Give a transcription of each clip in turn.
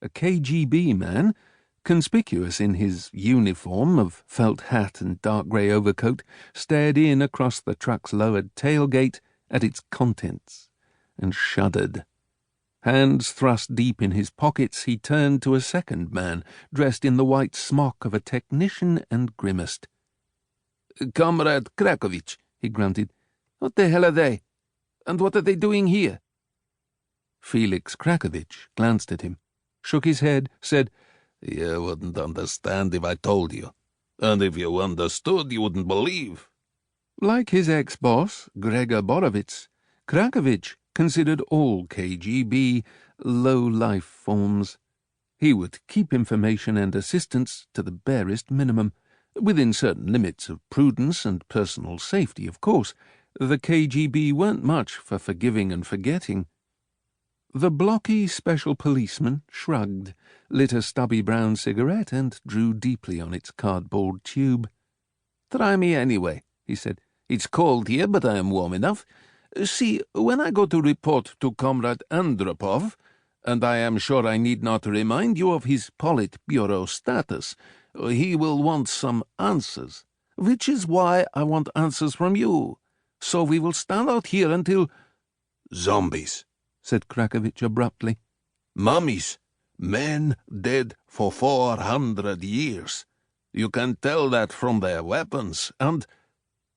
A KGB man, conspicuous in his uniform of felt hat and dark grey overcoat, stared in across the truck's lowered tailgate at its contents and shuddered. Hands thrust deep in his pockets, he turned to a second man, dressed in the white smock of a technician, and grimaced. "Comrade Krakovich," he grunted. "What the hell are they? And what are they doing here?" Felix Krakovich glanced at him, shook his head, said, "You wouldn't understand if I told you. And if you understood, you wouldn't believe." Like his ex-boss, Gregor Borovitz, Krakovich considered all KGB low-life forms. He would keep information and assistance to the barest minimum, within certain limits of prudence and personal safety, of course. The KGB weren't much for forgiving and forgetting. The blocky special policeman shrugged, lit a stubby brown cigarette, and drew deeply on its cardboard tube. "Try me anyway," he said. "It's cold here, but I am warm enough. See, when I go to report to Comrade Andropov, and I am sure I need not remind you of his Politburo status, he will want some answers, which is why I want answers from you. So we will stand out here until—" "Zombies," said Krakovich abruptly. "Mummies. Men dead for 400 years. You can tell that from their weapons, and—"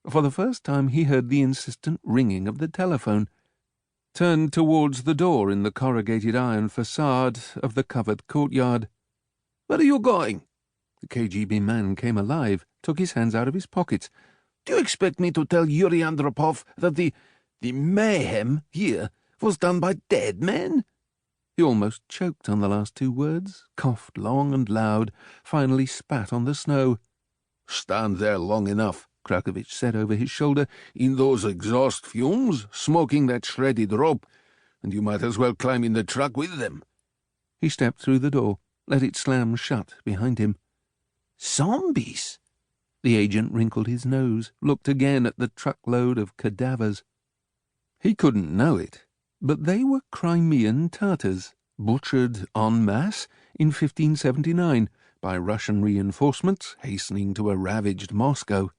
For the first time he heard the insistent ringing of the telephone, turned towards the door in the corrugated iron facade of the covered courtyard. "Where are you going?" The KGB man came alive, took his hands out of his pockets. "Do you expect me to tell Yuri Andropov that the mayhem here was done by dead men?" He almost choked on the last two words, coughed long and loud, finally spat on the snow. "Stand there long enough," Krakovich said over his shoulder, "in those exhaust fumes, smoking that shredded rope, and you might as well climb in the truck with them." He stepped through the door, let it slam shut behind him. "Zombies?" The agent wrinkled his nose, looked again at the truckload of cadavers. He couldn't know it, but they were Crimean Tatars, butchered en masse in 1579 by Russian reinforcements hastening to a ravaged Moscow.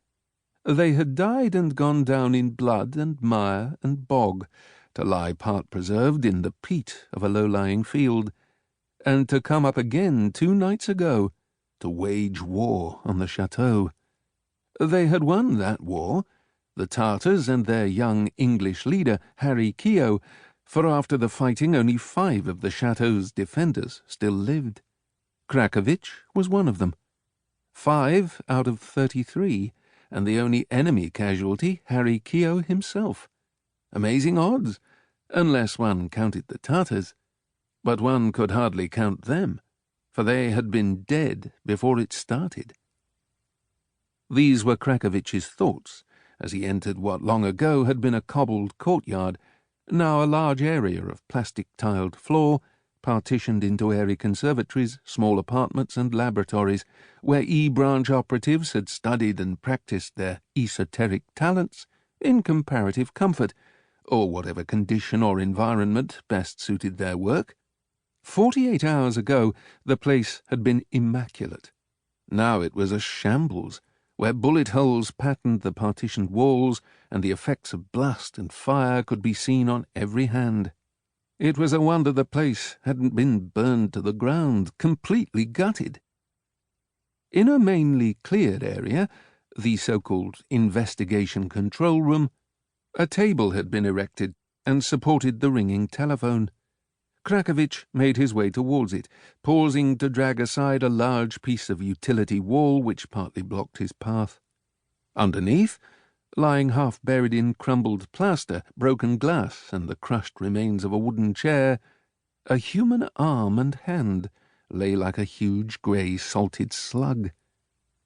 They had died and gone down in blood and mire and bog, to lie part preserved in the peat of a low-lying field, and to come up again 2 nights ago to wage war on the chateau. They had won that war, the Tartars and their young English leader, Harry Keogh, for after the fighting only 5 of the chateau's defenders still lived. Krakovich was one of them. 5 out of 33, and the only enemy casualty, Harry Keogh himself. Amazing odds, unless one counted the Tartars. But one could hardly count them, for they had been dead before it started. These were Krakovich's thoughts as he entered what long ago had been a cobbled courtyard, now a large area of plastic-tiled floor, partitioned into airy conservatories, small apartments and laboratories, where E-branch operatives had studied and practiced their esoteric talents in comparative comfort, or whatever condition or environment best suited their work. 48 hours ago the place had been immaculate. Now it was a shambles, where bullet holes patterned the partitioned walls, and the effects of blast and fire could be seen on every hand. It was a wonder the place hadn't been burned to the ground, completely gutted. In a mainly cleared area, the so-called investigation control room, a table had been erected and supported the ringing telephone. Krakovich made his way towards it, pausing to drag aside a large piece of utility wall which partly blocked his path. Underneath, lying half buried in crumbled plaster, broken glass, and the crushed remains of a wooden chair, a human arm and hand lay like a huge grey salted slug.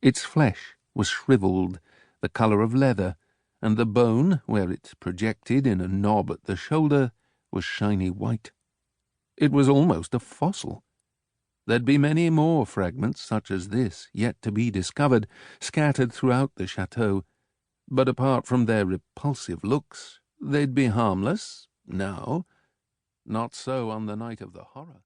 Its flesh was shriveled, the colour of leather, and the bone, where it projected in a knob at the shoulder, was shiny white. It was almost a fossil. There'd be many more fragments such as this yet to be discovered, scattered throughout the chateau, but apart from their repulsive looks, they'd be harmless now. Not so on the night of the horror.